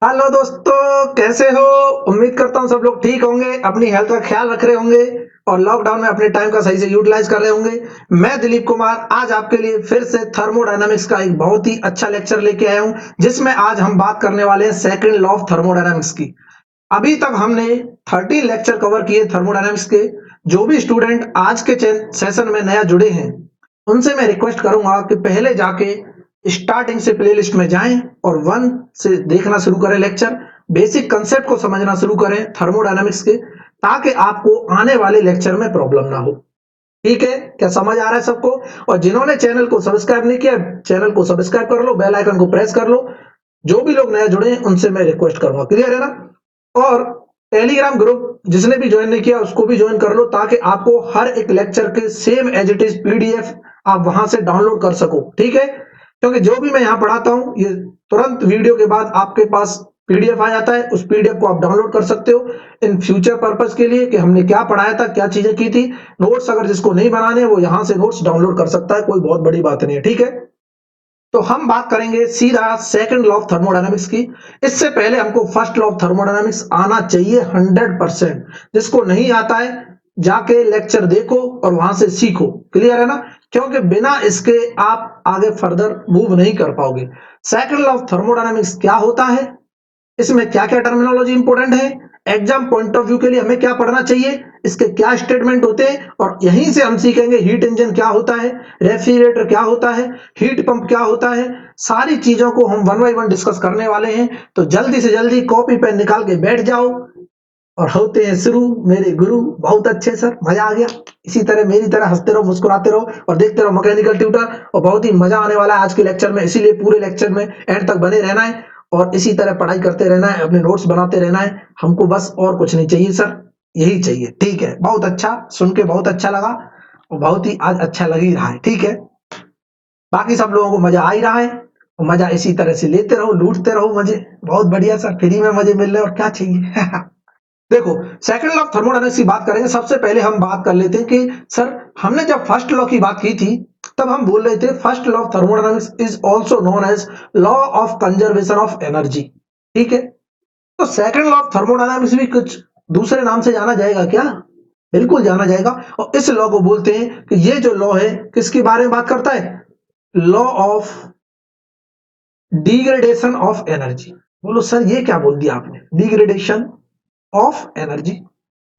Hello दोस्तों, कैसे हो? उम्मीद करता हूँ सब लोग ठीक होंगे, अपनी हेल्थ का ख्याल रख रहे होंगे और लॉकडाउन में अपने टाइम का सही से यूटिलाइज कर रहे होंगे। मैं दिलीप कुमार आज आपके लिए फिर से थर्मोडायनामिक्स का एक बहुत ही अच्छा लेक्चर लेके आया हूँ, जिसमें आज हम बात करने वाले हैं सेकंड लॉ ऑफ थर्मोडायनामिक्स की। अभी तक हमने 13 लेक्चर कवर किए थर्मोडायनामिक्स के। जो भी स्टूडेंट आज के सेशन में नया जुड़े हैं, उनसे मैं रिक्वेस्ट करूंगा कि पहले जाके स्टार्टिंग से प्लेलिस्ट में जाएं और 1 से देखना शुरू करें लेक्चर। बेसिक कंसेप्ट को समझना शुरू करें थर्मोडायनामिक्स के, ताकि आपको आने वाले लेक्चर में प्रॉब्लम ना हो। ठीक है, क्या समझ आ रहा है सबको? और जिन्होंने चैनल को सब्सक्राइब नहीं किया, चैनल को सब्सक्राइब कर लो, बेल आइकन को प्रेस कर लो। जो भी लोग नए जुड़े हैं उनसे मैं रिक्वेस्ट करूंगा, क्लियर है ना? और टेलीग्राम ग्रुप जिसने भी ज्वाइन नहीं किया उसको भी ज्वाइन कर लो, ताकि आपको हर एक लेक्चर के same as it is PDF आप वहां से डाउनलोड कर सको। ठीक है, क्योंकि जो भी मैं यहाँ पढ़ाता हूँ ये तुरंत वीडियो के बाद आपके पास पीडीएफ आ जाता है। उस पीडीएफ को आप डाउनलोड कर सकते हो इन फ्यूचर पर्पस के लिए, कि हमने क्या पढ़ाया था, क्या चीजें की थी। नोट्स अगर जिसको नहीं बनाने वो यहाँ से नोट्स डाउनलोड कर सकता है, कोई बहुत बड़ी बात नहीं है। ठीक है, तो हम बात करेंगे सीधा सेकंड लॉ ऑफ थर्मोडायनामिक्स की। इससे पहले हमको फर्स्ट लॉ ऑफ थर्मोडायनामिक्स आना चाहिए 100%। जिसको नहीं आता है जाके लेक्चर देखो और वहां से सीखो, क्लियर है ना? क्योंकि बिना इसके आप आगे फर्दर मूव नहीं कर पाओगे। सेकंड लॉ ऑफ थर्मोडायनामिक्स क्या होता है, इसमें क्या क्या टर्मिनोलॉजी इंपॉर्टेंट है, एग्जाम पॉइंट ऑफ व्यू के लिए हमें क्या पढ़ना चाहिए, इसके क्या स्टेटमेंट होते हैं, और यहीं से हम सीखेंगे हीट इंजन क्या होता है, रेफ्रिजरेटर क्या होता है, हीट पंप क्या होता है। सारी चीजों को हम वन बाई वन डिस्कस करने वाले हैं। तो जल्दी से जल्दी कॉपी पेन निकाल के बैठ जाओ और होते हैं शुरू मेरे गुरु। बहुत अच्छे सर, मजा आ गया। इसी तरह मेरी तरह हंसते रहो, मुस्कुराते रहो और देखते रहो मैकेनिकल ट्यूटर। और बहुत ही मजा आने वाला है आज के लेक्चर में, इसीलिए पूरे लेक्चर में एंड तक बने रहना है और इसी तरह पढ़ाई करते रहना है, अपने नोट्स बनाते रहना है। हमको बस और कुछ नहीं चाहिए सर, यही चाहिए। ठीक है, बहुत अच्छा, सुन के बहुत अच्छा लगा और बहुत ही आज अच्छा लग ही रहा है। ठीक है, बाकी सब लोगों को मजा आ ही रहा है और मजा इसी तरह से लेते रहो, लूटते रहो मजे। बहुत बढ़िया सर, फ्री में मजे मिल रहे और क्या चाहिए। देखो, सेकंड लॉ ऑफ थर्मोडायनामिक्स की बात करेंगे। सबसे पहले हम बात कर लेते हैं कि सर हमने जब फर्स्ट लॉ की बात की थी तब हम बोल रहे थे first law of thermodynamics is also known as law of conservation of energy. ठीक है, तो सेकंड लॉ ऑफ थर्मोडायनामिक्स भी कुछ दूसरे नाम से जाना जाएगा क्या? बिल्कुल जाना जाएगा। और इस लॉ को बोलते हैं कि ये जो लॉ है किसके बारे में बात करता है? Law of degradation of energy. बोलो सर ये क्या बोल दिया आपने, डिग्रेडेशन ऑफ एनर्जी?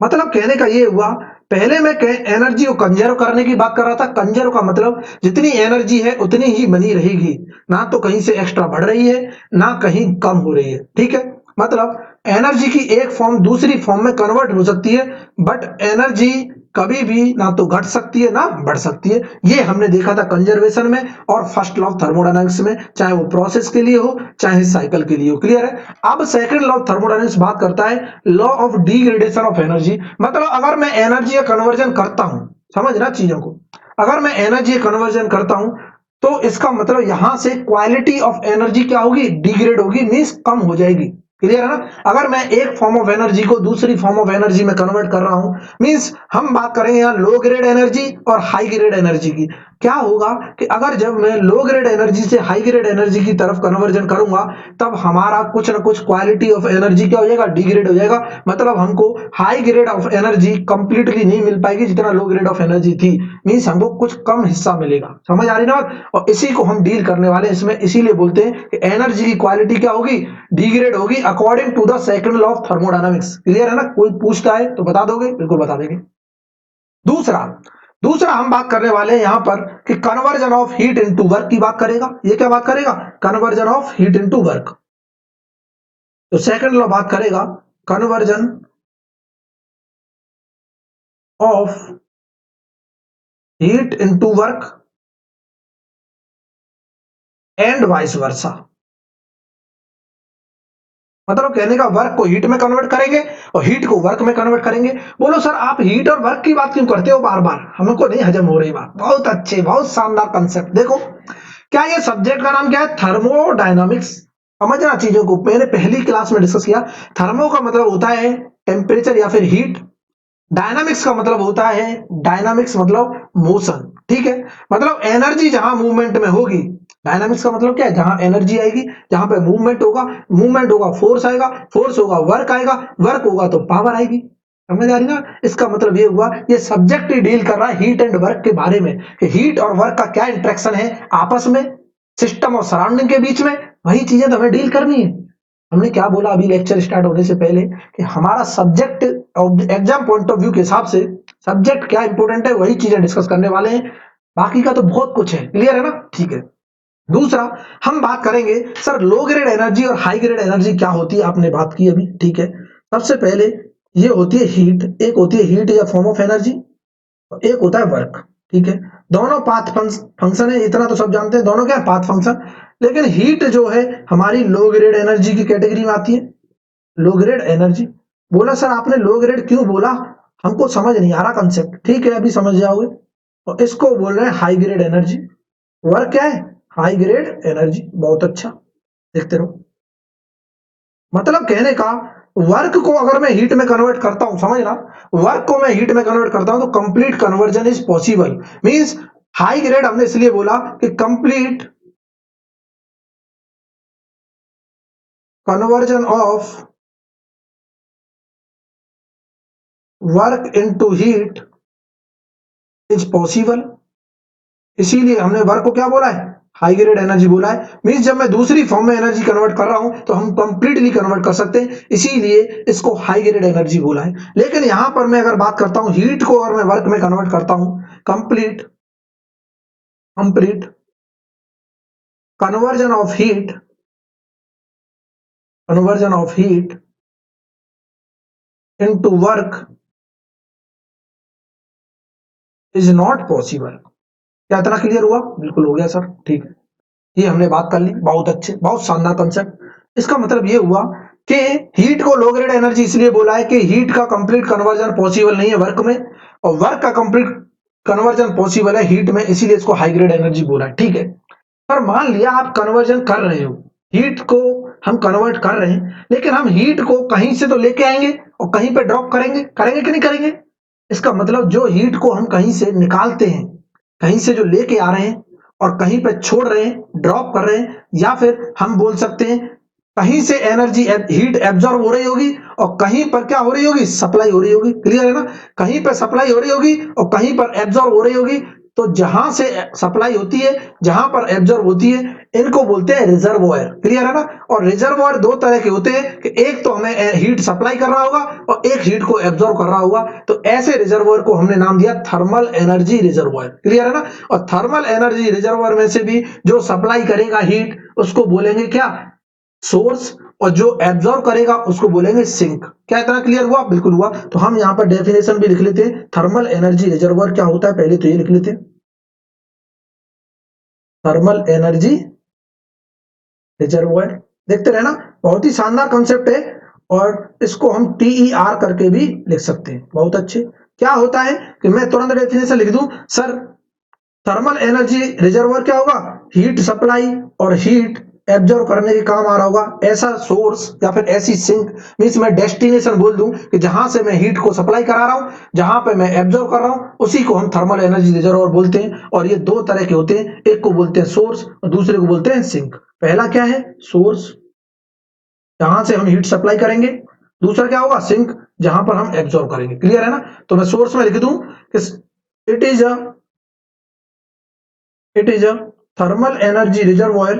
मतलब कहने का ये हुआ, पहले मैं एनर्जी को कंजर्व करने की बात कर रहा था। कंजर्व का मतलब जितनी एनर्जी है उतनी ही बनी रहेगी, ना तो कहीं से एक्स्ट्रा बढ़ रही है ना कहीं कम हो रही है। ठीक है, मतलब एनर्जी की एक फॉर्म दूसरी फॉर्म में कन्वर्ट हो सकती है, बट एनर्जी कभी भी ना तो घट सकती है ना बढ़ सकती है। ये हमने देखा था कंजर्वेशन में और फर्स्ट लॉ ऑफ थर्मोडायनामिक्स में, चाहे वो प्रोसेस के लिए हो चाहे साइकिल के लिए हो। क्लियर है? अब सेकंड लॉ ऑफ थर्मोडायनामिक्स बात करता है law of degradation of energy. मतलब अगर मैं एनर्जी का कन्वर्जन करता हूं, समझना चीजों को, अगर मैं एनर्जी कन्वर्जन करता हूं तो इसका मतलब यहां से क्वालिटी ऑफ एनर्जी क्या होगी? डिग्रेड होगी, मींस कम हो जाएगी। क्लियर है ना? अगर मैं एक फॉर्म ऑफ एनर्जी को दूसरी फॉर्म ऑफ एनर्जी में कन्वर्ट कर रहा हूं, मींस हम बात करेंगे यहां लो ग्रेड एनर्जी और हाई ग्रेड एनर्जी की। क्या होगा कि अगर जब मैं लो ग्रेड एनर्जी से हाई ग्रेड एनर्जी की तरफ कन्वर्जन करूंगा, तब हमारा कुछ ना कुछ क्वालिटी ऑफ एनर्जी क्या हो जाएगा? डिग्रेड हो जाएगा। मतलब हमको high grade of energy completely नहीं मिल पाएगी जितना लो ग्रेड ऑफ एनर्जी थी, मींस हमको कुछ कम हिस्सा मिलेगा। समझ आ रही ना? और इसी को हम डील करने वाले हैं इसमें। इसीलिए बोलते हैं कि एनर्जी की क्वालिटी क्या होगी? डिग्रेड होगी according to the second law of thermodynamics. Clear है ना? कोई पूछता है तो बता दोगे? बिल्कुल बता देंगे। दूसरा दूसरा हम बात करने वाले हैं यहां पर कि conversion of heat into work की बात करेगा। ये क्या बात करेगा? Conversion of heat into work. तो सेकंड लॉ बात करेगा conversion of heat into work and vice versa. मतलब कहने का वर्क को हीट में कन्वर्ट करेंगे और हीट को वर्क में कन्वर्ट करेंगे। बोलो सर आप हीट और वर्क की बात क्यों करते हो बार बार, हमको नहीं हजम हो रही बात। बहुत अच्छे, बहुत शानदार कंसेप्ट। देखो, क्या ये सब्जेक्ट का नाम क्या है? थर्मोडायनामिक्स। समझना चीजों को, मैंने पहली क्लास में डिस्कस किया। थर्मो का मतलब होता है टेम्परेचर या फिर हीट। डायनामिक्स का मतलब होता है, डायनामिक्स मतलब मोशन। ठीक है, मतलब एनर्जी जहां मूवमेंट में होगी डायनामिक्स का मतलब क्या है, जहां एनर्जी आएगी, जहां पे मूवमेंट होगा फोर्स आएगा, फोर्स होगा वर्क आएगा, वर्क होगा तो पावर आएगी। समझ आ रही ना? इसका मतलब ये हुआ, ये सब्जेक्ट ही डील कर रहा है हीट एंड वर्क के बारे में, कि हीट और वर्क का क्या इंटरेक्शन है आपस में, सिस्टम और सराउंडिंग के बीच में, वही चीजें तो हमें डील करनी है। हमने क्या बोला अभी लेक्चर स्टार्ट होने से पहले, कि हमारा subject exam point of view के हिसाब से सब्जेक्ट क्या इंपॉर्टेंट है, वही चीजें डिस्कस करने वाले हैं। बाकी का तो बहुत कुछ है, क्लियर है ना? ठीक है। दूसरा, हम बात करेंगे सर लो ग्रेड एनर्जी और हाई ग्रेड एनर्जी क्या होती है, आपने बात की अभी, ठीक है। सबसे पहले ये होती है हीट, एक होती है हीट या फॉर्म ऑफ एनर्जी, और एक होता है वर्क, ठीक है। दोनों पाथ फंक्शन है, इतना तो सब जानते हैं, दोनों क्या है, पाथ फंक्शन। लेकिन हीट जो है हमारी लो ग्रेड एनर्जी की कैटेगरी में आती है। लो ग्रेड एनर्जी, बोला सर आपने लो ग्रेड क्यों बोला, हमको समझ नहीं आ रहा कंसेप्ट, ठीक है अभी समझ जाओगे। और इसको बोल रहे हैं हाई ग्रेड एनर्जी। वर्क क्या है, हाई ग्रेड एनर्जी, बहुत अच्छा, देखते रहो। मतलब कहने का, वर्क को अगर मैं हीट में कन्वर्ट करता हूं, समझ ना, वर्क को मैं हीट में कन्वर्ट करता हूं तो complete conversion is possible. Means high grade हमने इसलिए बोला कि complete conversion of work into heat is possible. इसीलिए हमने वर्क को क्या बोला है, हाई ग्रेड एनर्जी बोला है। मींस जब मैं दूसरी फॉर्म में एनर्जी कन्वर्ट कर रहा हूं तो हम कंप्लीटली कन्वर्ट कर सकते हैं, इसीलिए इसको हाई ग्रेड एनर्जी बोला है। लेकिन यहां पर मैं अगर बात करता हूं हीट को और मैं वर्क में कन्वर्ट करता हूं, complete complete conversion of heat, conversion of heat into work is not possible. क्या इतना क्लियर हुआ? बिल्कुल हो गया सर, ठीक है। ये हमने बात कर ली, बहुत अच्छे, बहुत शानदार कंसेप्ट। इसका मतलब ये हुआ कि हीट को लो ग्रेड एनर्जी इसलिए बोला है कि हीट का कंप्लीट कन्वर्जन पॉसिबल नहीं है वर्क में, और वर्क का कंप्लीट कन्वर्जन पॉसिबल है हीट में, इसीलिए इसको हाई ग्रेड एनर्जी बोला है, ठीक है। पर मान लिया आप कन्वर्जन कर रहे हो, हीट को हम कन्वर्ट कर रहे हैं, लेकिन हम हीट को कहीं से तो लेके आएंगे और कहीं पे ड्रॉप करेंगे, करेंगे कि नहीं करेंगे? इसका मतलब जो हीट को हम कहीं से निकालते हैं, कहीं से जो लेके आ रहे हैं और कहीं पे छोड़ रहे हैं, ड्रॉप कर रहे हैं, या फिर हम बोल सकते हैं कहीं से एनर्जी हीट एब्जॉर्ब हो रही होगी और कहीं पर क्या हो रही होगी, सप्लाई हो रही होगी, क्लियर है ना? कहीं पर सप्लाई हो रही होगी और कहीं पर एब्जॉर्ब हो रही होगी। तो जहां से सप्लाई होती है, जहां पर एब्जॉर्ब होती है, इनको बोलते हैं रिजर्वोयर, क्लियर है ना? और रिजर्वोयर दो तरह के होते हैं, कि एक तो हमें हीट सप्लाई कर रहा होगा और एक हीट को एब्जॉर्ब कर रहा होगा। तो ऐसे रिजर्वोयर को हमने नाम दिया थर्मल एनर्जी रिजर्वोयर, क्लियर है ना? और थर्मल एनर्जी रिजर्वोयर में से भी जो सप्लाई करेगा हीट उसको बोलेंगे क्या, सोर्स, और जो एब्जॉर्ब करेगा उसको बोलेंगे सिंक। क्या इतना क्लियर हुआ? बिल्कुल हुआ। तो हम यहां पर डेफिनेशन भी लिख लेते हैं, थर्मल एनर्जी रिजर्वोयर क्या होता है, पहले तो ये लिख लेते हैं, थर्मल एनर्जी रिजर्वोयर। देखते रहना, बहुत ही शानदार कंसेप्ट है, और इसको हम TER करके भी लिख सकते हैं, बहुत अच्छे। क्या होता है कि मैं तुरंत डेफिनेशन लिख दूं सर, थर्मल एनर्जी रिजर्वर क्या होगा, हीट सप्लाई और हीट एब्जॉर्ब करने के काम आ रहा होगा ऐसा सोर्स या फिर ऐसी सिंक। मींस मैं डेस्टिनेशन बोल दूं कि जहां से मैं हीट को सप्लाई करा रहा हूं, जहां पे मैं एब्जॉर्ब कर रहा हूं, उसी को हम थर्मल एनर्जी रिजर्वर बोलते हैं। और ये दो तरह के होते हैं, एक को बोलते हैं सोर्स और दूसरे को बोलते हैं सिंक। पहला क्या है, सोर्स, जहां से हम हीट सप्लाई करेंगे। दूसरा क्या होगा, सिंक, जहां पर हम एब्जॉर्ब करेंगे, क्लियर है ना? तो मैं सोर्स में लिख दूं कि it is a it is a thermal energy reservoir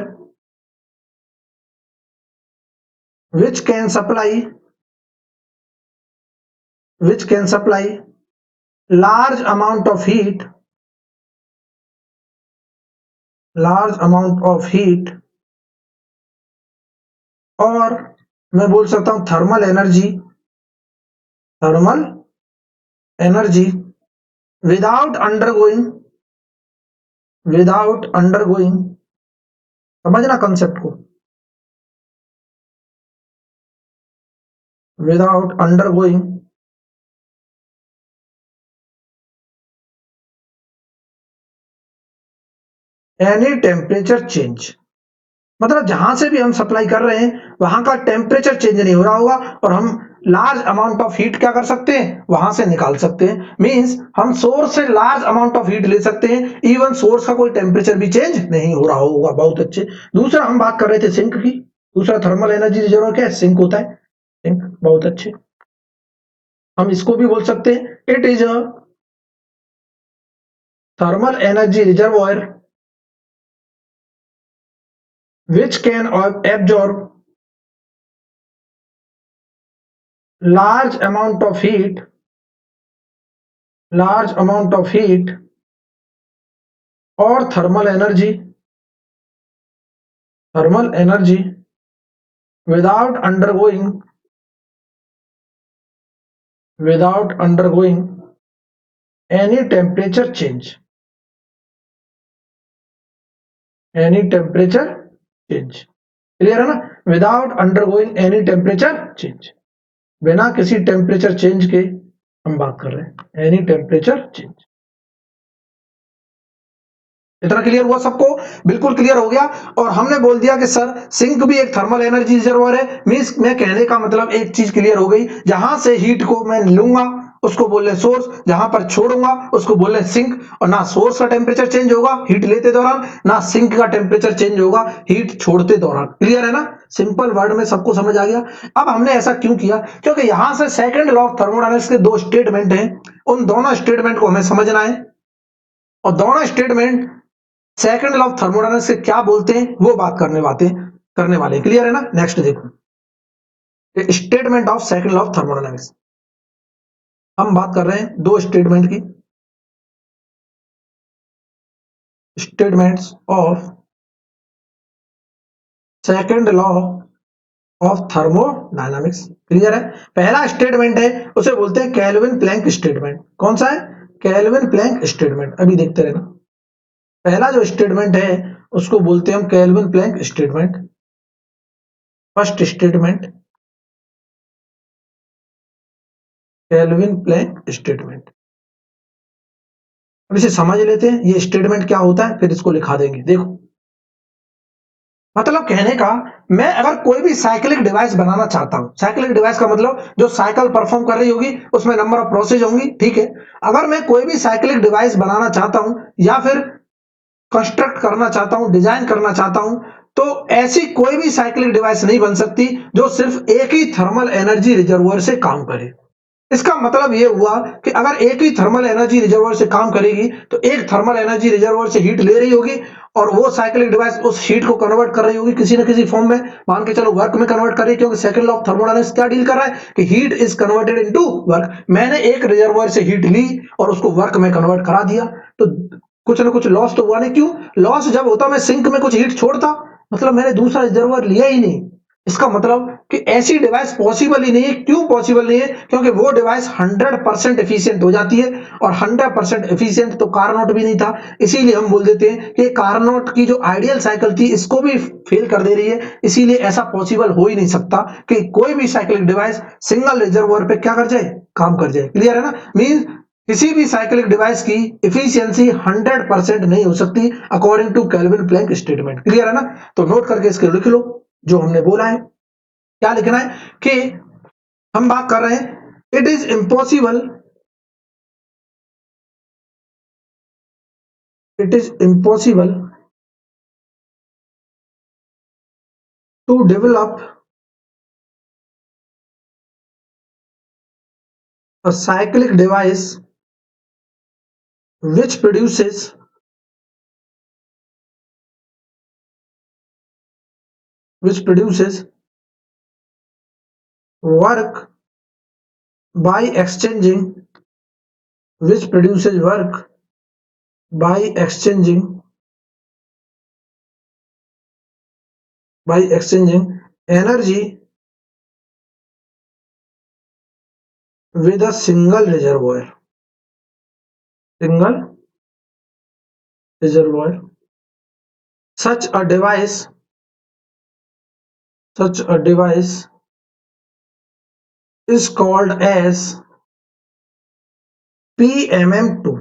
which can supply which can supply large amount of heat, large amount of heat, और मैं बोल सकता हूं thermal energy without undergoing, without undergoing, समझना कंसेप्ट को, without undergoing any temperature change. मतलब जहां से भी हम सप्लाई कर रहे हैं वहां का टेम्परेचर चेंज नहीं हो रहा होगा, और हम लार्ज अमाउंट ऑफ हीट क्या कर सकते हैं, वहां से निकाल सकते हैं। मींस हम सोर्स से लार्ज अमाउंट ऑफ हीट ले सकते हैं, इवन सोर्स का कोई टेम्परेचर भी चेंज नहीं हो रहा होगा। बहुत अच्छे। दूसरा हम बात कर रहे थे सिंक की। दूसरा थर्मल एनर्जी रिजर्वर क्या है, सिंक होता है। सिंक, बहुत अच्छे। हम इसको भी बोल सकते हैं it is a thermal energy reservoir which can absorb large amount of heat or thermal energy without undergoing any temperature change, clear है ना, without undergoing any temperature change, बिना किसी टेम्परेचर चेंज के हम बात कर रहे हैं, एनी टेम्परेचर चेंज। इतना क्लियर हुआ सबको, बिल्कुल क्लियर हो गया। और हमने बोल दिया कि सर सिंक भी एक थर्मल एनर्जी रिजर्वर है। मींस मैं कहने का मतलब एक चीज क्लियर हो गई, जहां से हीट को मैं लूंगा उसको बोल रहे सोर्स, जहां पर छोड़ूंगा उसको बोल रहे सिंक। और ना सोर्स का टेम्परेचर चेंज होगा हीट लेते दौरान, ना सिंक का टेम्परेचर चेंज होगा हीट छोड़ते दौरान। क्लियर है ना, सिंपल वर्ड में सबको समझ आ गया। अब हमने ऐसा क्यों किया, क्योंकि यहां से सेकंड लॉ ऑफ थर्मोडायनेमिक्स के दो स्टेटमेंट हैं, उन दोनों स्टेटमेंट को हमें समझना है। और दोनों statement second law of thermodynamics से क्या बोलते हैं वो बात करने वाले। क्लियर है ना। नेक्स्ट देखो statement of second law of thermodynamics. हम बात कर रहे हैं दो स्टेटमेंट की, statements of second law of thermodynamics. Clear है। पहला स्टेटमेंट है उसे बोलते हैं केल्विन प्लैंक स्टेटमेंट। कौन सा है, केल्विन प्लैंक स्टेटमेंट। अभी देखते रहना। पहला जो स्टेटमेंट है उसको बोलते हैं हम Kelvin Planck statement. First statement Kelvin Planck statement. अब इसे समझ लेते हैं ये स्टेटमेंट क्या होता है, फिर इसको लिखा देंगे। देखो मतलब कहने का, मैं अगर कोई भी साइक्लिक डिवाइस बनाना चाहता हूं, साइक्लिक डिवाइस का मतलब जो साइकिल परफॉर्म कर रही होगी उसमें नंबर ऑफ प्रोसेस होंगी, ठीक है। अगर मैं कोई भी साइक्लिक डिवाइस बनाना चाहता हूं या फिर कंस्ट्रक्ट करना चाहता हूं, डिजाइन करना चाहता हूं, तो ऐसी कोई भी साइक्लिक डिवाइस नहीं बन सकती जो सिर्फ एक ही थर्मल एनर्जी रिजर्वर से काम करे। इसका मतलब यह हुआ कि अगर एक ही थर्मल एनर्जी रिजर्वर से काम करेगी तो एक थर्मल एनर्जी रिजर्वर से हीट ले रही होगी और वो साइक्लिक डिवाइस उस हीट को कन्वर्ट कर रही होगी किसी न किसी फॉर्म में, मान के चलो वर्क में कन्वर्ट कर रही है, क्योंकि सेकंड लॉ ऑफ थर्मोडायनामिक्स क्या डील कर रहा है कि heat is converted into work. मैंने एक रिजर्वर से हीट ली और उसको वर्क में कन्वर्ट करा दिया, तो कुछ ना कुछ लॉस तो हुआ नहीं। क्यों लॉस, जब होता मैं सिंक में कुछ हीट छोड़ता, मतलब मैंने दूसरा रिजर्वर लिया ही नहीं। इसका मतलब कि ऐसी डिवाइस पॉसिबल ही नहीं है। क्यों पॉसिबल नहीं है, क्योंकि वो डिवाइस 100% एफिशिएंट हो जाती है, और 100% एफिशिएंट तो कारनोट भी नहीं था। इसीलिए हम बोल देते हैं कि कारनोट की जो आइडियल साइकिल थी इसको भी फेल कर दे रही है। इसीलिए ऐसा पॉसिबल हो ही नहीं सकता कि कोई भी साइक्लिक डिवाइस सिंगल रिजर्वर पे क्या कर जाए, काम कर जाए। क्लियर है ना। मीन किसी भी साइक्लिक डिवाइस की एफिशिएंसी 100% नहीं हो सकती according to Kelvin Planck statement. Clear है ना। तो नोट करके इसके लिख लो जो हमने बोला है। क्या लिखना है कि हम बात कर रहे हैं it is impossible, to develop a cyclic device which produces work by exchanging which produces work by exchanging energy with a single reservoir. Such a device is called as PMM2।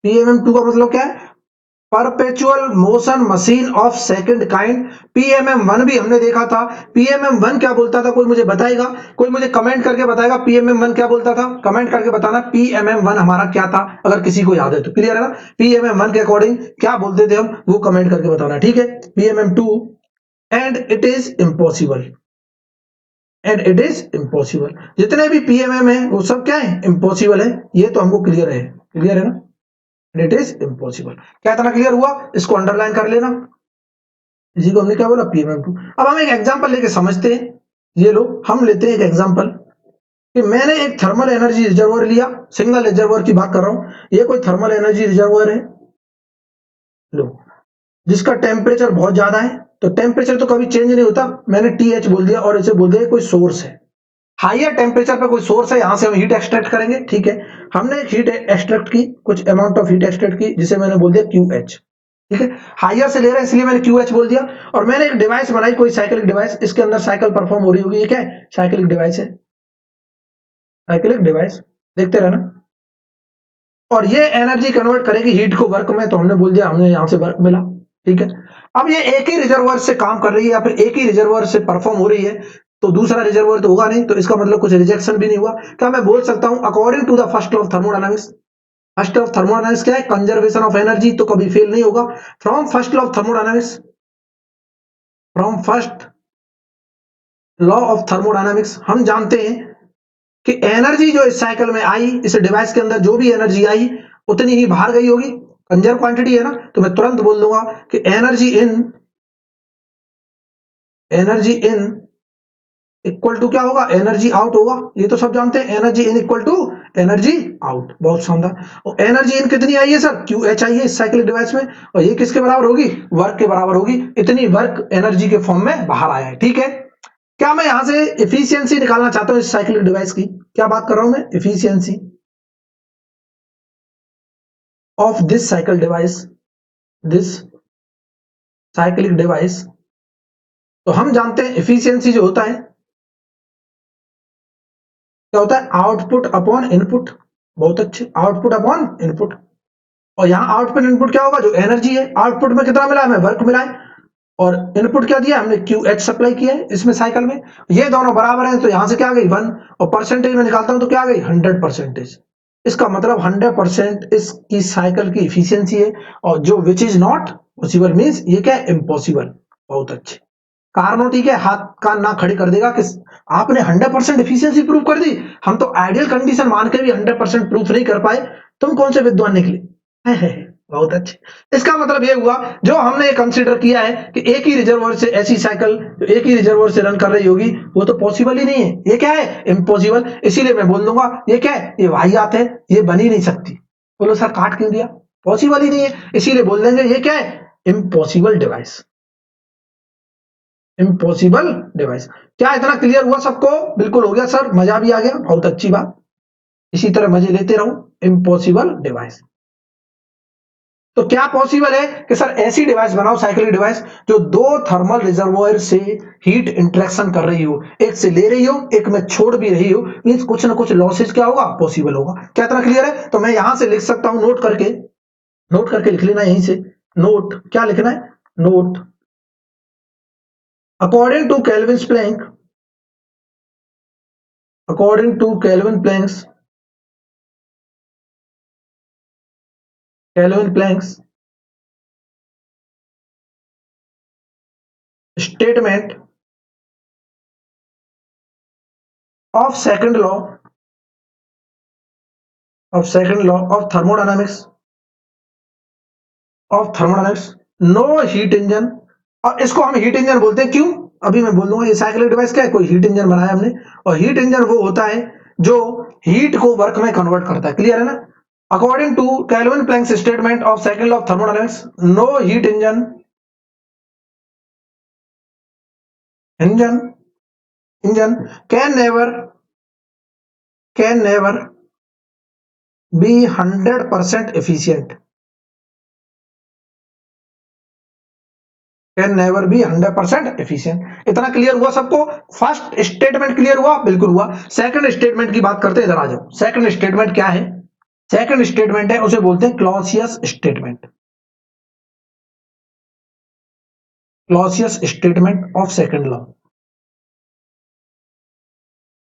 PMM2 का मतलब क्या है, perpetual motion machine of second kind, PMM one भी हमने देखा था। पीएमएम1 क्या बोलता था, कोई मुझे बताएगा, कोई मुझे कमेंट करके बताएगा पीएमएम1 क्या बोलता था, कमेंट करके बताना पीएमएम1 हमारा क्या था, अगर किसी को याद है तो। क्लियर है ना, पीएमएम1 के अकॉर्डिंग क्या बोलते थे हम, वो कमेंट करके बताना, ठीक है। PMM two, and it is impossible, and it is impossible, जितने भी पीएमएम है वो सब क्या है, इम्पॉसिबल है, ये तो हमको क्लियर है ना, इट इज इम्पॉसिबल। क्या इतना क्लियर हुआ, इसको अंडरलाइन कर लेना, इसी को हमने क्या बोला, पीएमएम2। अब हम एक एग्जांपल लेके समझते हैं, ये लो हम लेते हैं एक एग्जांपल कि मैंने एक थर्मल एनर्जी रिजर्वर लिया, सिंगल रिजर्वर की बात कर रहा हूं, ये कोई थर्मल एनर्जी रिजर्वर है, लो, जिसका टेम्परेचर बहुत ज्यादा है, तो टेम्परेचर तो कभी चेंज नहीं होता, मैंने टीएच बोल दिया और इसे बोल दिया कोई सोर्स है, हाइयर टेम्परेचर पे कोई सोर्स है, यहां से हम हीट एक्सट्रैक्ट करेंगे, ठीक है। हमने एक हीट एक्सट्रैक्ट की, कुछ अमाउंट ऑफ हीट एक्सट्रैक्ट की, जिसे मैंने बोल दिया QH, ठीक है। हाइयर से ले रहे हैं इसलिए मैंने QH बोल दिया, और मैंने एक डिवाइस बनाई, कोई साइक्लिक डिवाइस, इसके अंदर साइकिल परफॉर्म हो रही होगी, ये क्या है, साइक्लिक डिवाइस है, साइक्लिक डिवाइस, देखते रहना। और ये एनर्जी कन्वर्ट करेगी हीट को वर्क में, तो हमने बोल दिया हमें यहां से वर्क मिला, ठीक है। अब ये एक ही रिजर्वर से काम कर रही है, या फिर एक ही रिजर्वर से परफॉर्म हो रही है, तो दूसरा रिजर्वर तो होगा नहीं, तो इसका मतलब कुछ रिजेक्शन भी नहीं हुआ। क्या मैं बोल सकता हूं according to the first law of thermodynamics, first law of thermodynamics क्या है, कंजर्वेशन ऑफ एनर्जी, तो कभी फेल नहीं होगा। From first law of thermodynamics, from first law of thermodynamics हम जानते हैं कि एनर्जी जो इस साइकिल में आई, इस डिवाइस के अंदर जो भी एनर्जी आई उतनी ही बाहर गई होगी, कंजर्व क्वांटिटी है ना, तो मैं तुरंत बोल दूंगा कि एनर्जी इन इक्वल टू क्या होगा, एनर्जी आउट होगा, ये तो सब जानते हैं, energy in equal to energy out, बहुत शानदार। और एनर्जी इन कितनी आई है सर, QH आई है इस साइक्लिक डिवाइस में, और ये किसके बराबर होगी, वर्क के बराबर होगी, इतनी वर्क एनर्जी के फॉर्म में बाहर आया है, ठीक है। क्या मैं यहां से एफिशिएंसी निकालना चाहता हूं इस साइक्लिक डिवाइस की, क्या बात कर रहा हूं मैं, efficiency of this cycle device, this cyclic device, तो हम जानते हैं एफिशिएंसी जो होता है, क्या होता है, आउटपुट अपॉन इनपुट, बहुत अच्छे, आउटपुट अपॉन इनपुट। और यहाँ आउटपुट इनपुट क्या होगा, जो एनर्जी है, आउटपुट में कितना मिला है, हमें वर्क मिला है, और इनपुट क्या दिया हमने, QH सप्लाई किया है इसमें साइकिल में, ये दोनों बराबर हैं, तो यहां से क्या आ गई 1, और परसेंटेज में निकालता हूं तो क्या आ गई 100%। इसका मतलब 100% इसकी साइकिल की इफिशियंसी है, और जो which is not possible means ये क्या है, इम्पॉसिबल। बहुत अच्छे, कार्नोटी के हाथ कान ना खड़े कर देगा कि आपने 100% एफिशिएंसी प्रूव कर दी, हम तो आइडियल कंडीशन मान के भी 100% प्रूफ नहीं कर पाए, तुम कौन से विद्वान निकले है। बहुत अच्छे, इसका मतलब ये हुआ जो हमने कंसीडर किया है कि एक ही रिजर्वर से ऐसी साइकिल जो एक ही रिजर्वर से रन कर रही होगी, वो तो पॉसिबल ही नहीं है, ये क्या है, इम्पॉसिबल। इसीलिए मैं बोल दूंगा ये क्या है, ये वाहियात है, ये बन ही नहीं सकती। बोलो सर काट क्यों दिया, पॉसिबल ही नहीं है, इसीलिए बोल देंगे ये क्या है, इम्पॉसिबल डिवाइस, इम्पॉसिबल डिवाइस। क्या इतना क्लियर हुआ सबको, बिल्कुल हो गया सर, मजा भी आ गया, बहुत अच्छी बात, इसी तरह मजे लेते रहो। इम्पॉसिबल डिवाइस, तो क्या पॉसिबल है कि सर ऐसी डिवाइस बनाओ, साइक्लिक डिवाइस, जो दो थर्मल रिजर्वोयर से हीट इंटरेक्शन कर रही हो, एक से ले रही हो एक में छोड़ भी रही हो, मींस कुछ ना कुछ लॉसेज क्या होगा, पॉसिबल होगा। क्या इतना क्लियर है, तो मैं यहां से लिख सकता हूं, नोट करके लिख लेना यहीं से, नोट क्या लिखना है, note according to Kelvin Planck, according to Kelvin Planck's statement of second law of thermodynamics, no heat engine, और इसको हम हीट इंजन बोलते हैं, क्यों अभी मैं बोल दूंगा। ये साइक्लिक डिवाइस क्या है, कोई हीट इंजन बनाया हमने, और हीट इंजन वो होता है जो हीट को वर्क में कन्वर्ट करता है, क्लियर है ना। According to Kelvin Planck's statement of second law of thermodynamics, no heat engine can never be 100% efficient, can never be 100% efficient। इतना क्लियर हुआ सबको, फर्स्ट स्टेटमेंट क्लियर हुआ, बिल्कुल हुआ। सेकंड स्टेटमेंट की बात करते हैं, इधर आ जाओ। सेकंड स्टेटमेंट क्या है, सेकंड स्टेटमेंट है उसे बोलते हैं Clausius statement, Clausius statement of second law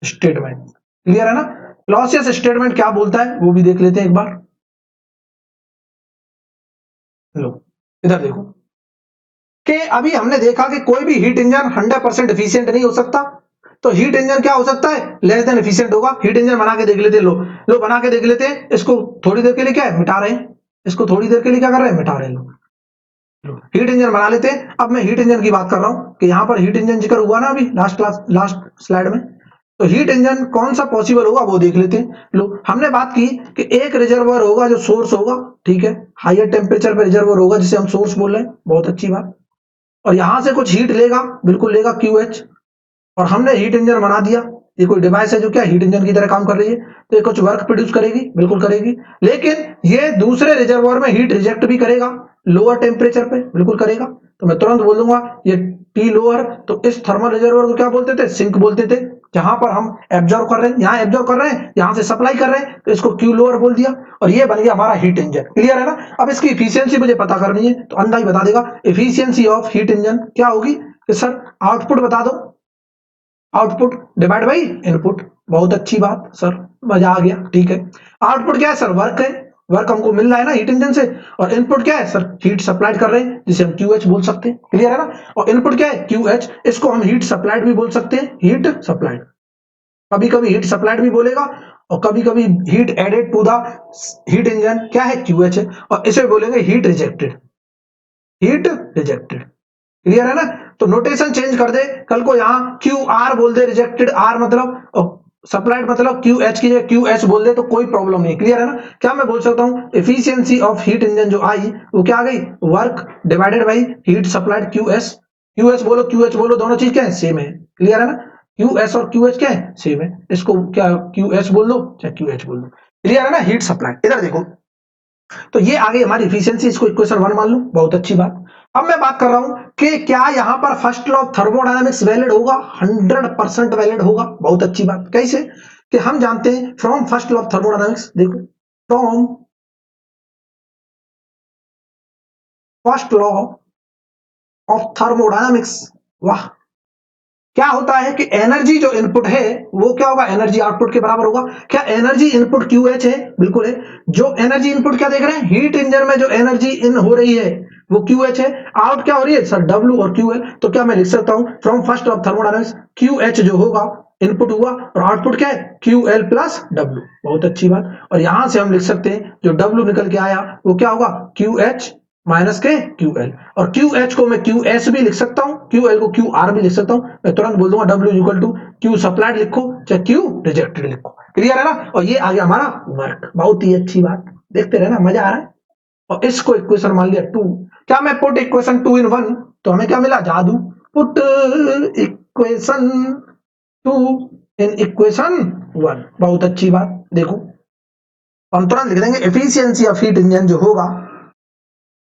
statement, clear है ना। क्लॉसियस स्टेटमेंट क्या बोलता है वो भी देख लेते हैं एक बार। लो इधर देखो कि अभी हमने देखा कि कोई भी हीट इंजन 100% एफिशिएंट नहीं हो सकता। तो हीट इंजन क्या हो सकता है, लेस देन एफिशिएंट होगा। हीट इंजन बना के देख लेते हैं, लो बना के देख लेते हैं। इसको थोड़ी देर के लिए क्या है, मिटा रहे हैं। इसको थोड़ी देर के लिए क्या कर रहे हैं, मिटा रहे हैं। लो हीट इंजन बना लेते हैं। अब मैं हीट इंजन की बात कर रहा हूं कि यहां पर हीट इंजन जिक्र हुआ ना अभी लास्ट स्लाइड में। तो हीट इंजन कौन सा पॉसिबल होगा वो देख लेते हैं। लो हमने बात की कि एक रिजर्वर होगा जो सोर्स होगा, ठीक है, हायर टेम्परेचर पे रिजर्वर होगा जिसे हम सोर्स बोल रहे हैं, बहुत अच्छी बात। और यहां से कुछ हीट लेगा, बिल्कुल लेगा QH। और हमने हीट इंजन बना दिया। ये कोई डिवाइस है जो क्या हीट इंजन की तरह काम कर रही है, तो ये कुछ वर्क प्रोड्यूस करेगी, बिल्कुल करेगी। लेकिन ये दूसरे रिजर्वोयर में हीट रिजेक्ट भी करेगा, लोअर टेम्परेचर पे बिल्कुल करेगा। तो मैं तुरंत बोल दूंगा ये टी लोअर। तो इस थर्मल रिजर्वोयर को क्या बोलते थे, सिंक बोलते थे। जहां पर हम एब्जॉर्व कर रहे हैं, यहां एब्जॉर्व कर रहे हैं, यहां से सप्लाई कर रहे हैं, तो इसको क्यू लोअर बोल दिया। और ये बन गया हमारा हीट इंजन, क्लियर है ना। अब इसकी इफिशियंसी मुझे पता करनी है, तो अंधा ही बता देगा। इफिशियंसी ऑफ हीट इंजन क्या होगी कि सर आउटपुट बता दो, आउटपुट डिवाइड बाई इनपुट। बहुत अच्छी बात सर, मजा आ गया, ठीक है। आउटपुट क्या है सर, वर्क है। वर्क हमको मिल रहा है ना हीट इंजन से। और इनपुट क्या है सर, हीट सप्लाइड कर रहे हैं जिसे हम QH बोल सकते हैं, क्लियर है ना। और इनपुट क्या है QH, इसको हम हीट सप्लाइड भी बोल सकते हैं, हीट सप्लाइड। कभी कभी हीट सप्लाइड भी बोलेगा, और कभी कभी heat added to the heat engine क्या है QH है। और इसे बोलेंगे heat rejected, heat rejected, clear है ना। तो नोटेशन चेंज कर दे, कल को यहां QR बोल दे, रिजेक्टेड R मतलब सप्लाइड मतलब QH की जगह QH बोल दे तो कोई प्रॉब्लम नहीं, क्लियर है ना। क्या मैं बोल सकता हूं, एफिशिएंसी ऑफ हीट इंजन जो आई वो क्या आ गई, work divided by heat supplied QS। QS बोलो QH बोलो, दोनों चीज क्या है, सेम है, क्लियर है ना। QS और QH क्या है, सेम है। इसको क्या QS बोल दो चाहे QH बोल दो, क्लियर है ना, हीट सप्लाई। इधर देखो, तो ये आ गई हमारी इफिशियंसी, इसको इक्वेशन 1 मान लो, बहुत अच्छी बात। अब मैं बात कर रहा हूं कि क्या यहां पर first law of thermodynamics valid होगा, 100% वैलिड होगा, बहुत अच्छी बात। कैसे कि हम जानते हैं from first law of thermodynamics, देखो from first law of thermodynamics, वाह, क्या होता है कि एनर्जी जो इनपुट है वो क्या होगा, एनर्जी आउटपुट के बराबर होगा। क्या एनर्जी इनपुट QH है, बिल्कुल है। जो एनर्जी इनपुट क्या देख रहे हैं, हीट इंजन में जो एनर्जी इन हो रही है वो QH है। आउट क्या हो रही है सर, W और QL। तो क्या मैं लिख सकता हूं from first of thermodynamics, QH जो होगा इनपुट हुआ, और आउटपुट क्या है QL प्लस W, बहुत अच्छी बात। और यहां से हम लिख सकते हैं जो W निकल के आया वो क्या होगा, QH माइनस के QL। और QH को मैं QS भी लिख सकता हूं, QL को QR भी लिख सकता हूं। मैं तुरंत बोल दूंगा W equal to Q supplied लिखो चाहे Q रिजेक्टेड लिखो, क्लियर है ना। और ये आ गया हमारा वर्क, बहुत ही अच्छी बात, देखते रहे ना, मजा आ रहा है। और इसको इक्वेशन मान लिया 2। क्या मैं पुट इक्वेशन 2 इन 1, तो हमें क्या मिला, जादू। पुट इक्वेशन 2 इन इक्वेशन 1, बहुत अच्छी बात। देखो हम तुरंत लिख देंगे एफिशिएंसी ऑफ हीट इंजन जो होगा,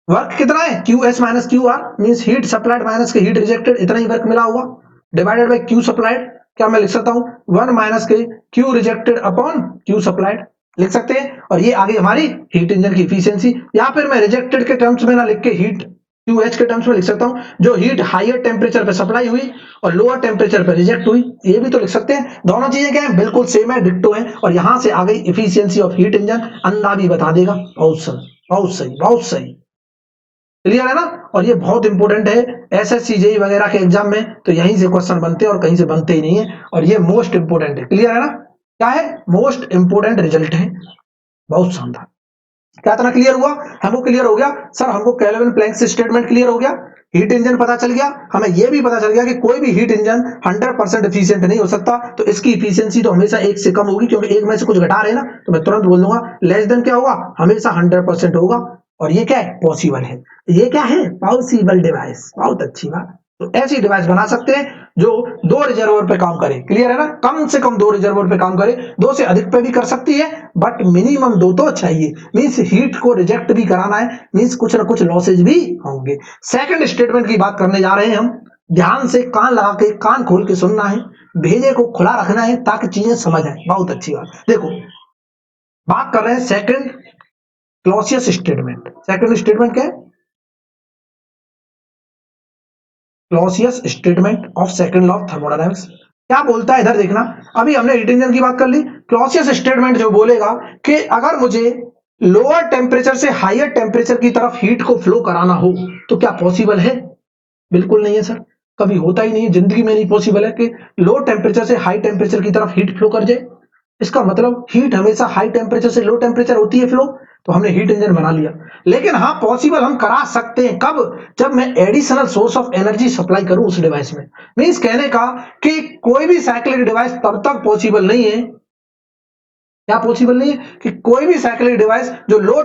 वर्क कितना है QS minus QR, means heat supplied minus के हीट रिजेक्टेड, इतना ही वर्क मिला होगा, डिवाइडेड बाय Q सप्लाइड। क्या मैं लिख सकता हूं 1 माइनस के Q rejected upon Q supplied, लिख सकते हैं। और ये आ गई हमारी हीट इंजन की इफिशियंसी। या फिर मैं रिजेक्टेड के टर्म्स में ना लिख के हीट QH के टर्म्स में लिख सकता हूं, जो हीट हायर टेम्परेचर पे सप्लाई हुई और लोअर टेम्परेचर पे रिजेक्ट हुई, ये भी तो लिख सकते हैं। दोनों चीजें क्या है, बिल्कुल सेम है, डिक्टो है। और यहां से आ गई इफिशियंसी ऑफ हीट इंजन, अंधा भी बता देगा, बहुत सही बहुत सही बहुत सही, क्लियर है ना। और ये बहुत इंपॉर्टेंट है SSC JEE वगैरह के एग्जाम में, तो यहीं से क्वेश्चन बनते हैं और कहीं से बनते ही नहीं है। और ये मोस्ट इंपॉर्टेंट है, क्लियर है ना, क्या है, मोस्ट इंपॉर्टेंट रिजल्ट है, बहुत शानदार। क्या इतना क्लियर हुआ, हमको क्लियर हो गया सर, हमको केल्विन प्लैंक स्टेटमेंट क्लियर हो गया, हीट इंजन पता चल गया, हमें यह भी पता चल गया कि कोई भी हीट इंजन 100% एफिशिएंट नहीं हो सकता। तो इसकी इफिशियंसी तो हमेशा एक से कम होगी, क्योंकि एक में से कुछ घटा रहे हैं ना, तो मैं तुरंत बोल दूंगा लेस देन क्या होगा, हमेशा 100% होगा। और ये क्या है, पॉसिबल है, ये क्या है, पॉसिबल डिवाइस, बहुत अच्छी बात। तो ऐसी डिवाइस बना सकते हैं जो 2 रिजर्वर पे काम करे, क्लियर है ना, कम से कम 2 रिजर्वर पे काम करे, 2 से अधिक पे भी कर सकती है, बट मिनिमम 2 तो चाहिए। मींस हीट को रिजेक्ट भी कराना है, मींस कुछ ना कुछ लॉसेज भी होंगे। सेकंड स्टेटमेंट की बात करने जा रहे हैं हम, ध्यान से कान लगा के, कान खोल के सुनना है, भेजे को खुला रखना है ताकि चीजें समझ आए, बहुत अच्छी बात। देखो बात कर रहे हैं second Clausius statement. Second statement क्या है, Clausius statement of second law of thermodynamics क्या बोलता है, इधर देखना। अभी हमने हीट इंजन की बात कर ली, क्लॉसियस स्टेटमेंट जो बोलेगा कि अगर मुझे लोअर टेम्परेचर से हायर टेम्परेचर की तरफ हीट को फ्लो कराना हो तो क्या पॉसिबल है? बिल्कुल नहीं है सर, कभी होता ही नहीं है, जिंदगी में नहीं पॉसिबल है कि लो टेम्परेचर से हाई टेम्परेचर की तरफ हीट फ्लो कर जाए। इसका मतलब हीट हमेशा हाई टेम्परेचर से लो टेम्परेचर होती है फ्लो, तो हमने हीट इंजन बना लिया। लेकिन हाँ, पॉसिबल हम करा सकते हैं, कब? जब मैं additional source of energy supply करूं उस डिवाइस में। मींस कहने का कि कोई भी साइक्लिक डिवाइस तब तक पॉसिबल नहीं है, क्या पॉसिबल नहीं है कि कोई भी साइक्लिक डिवाइस जो लो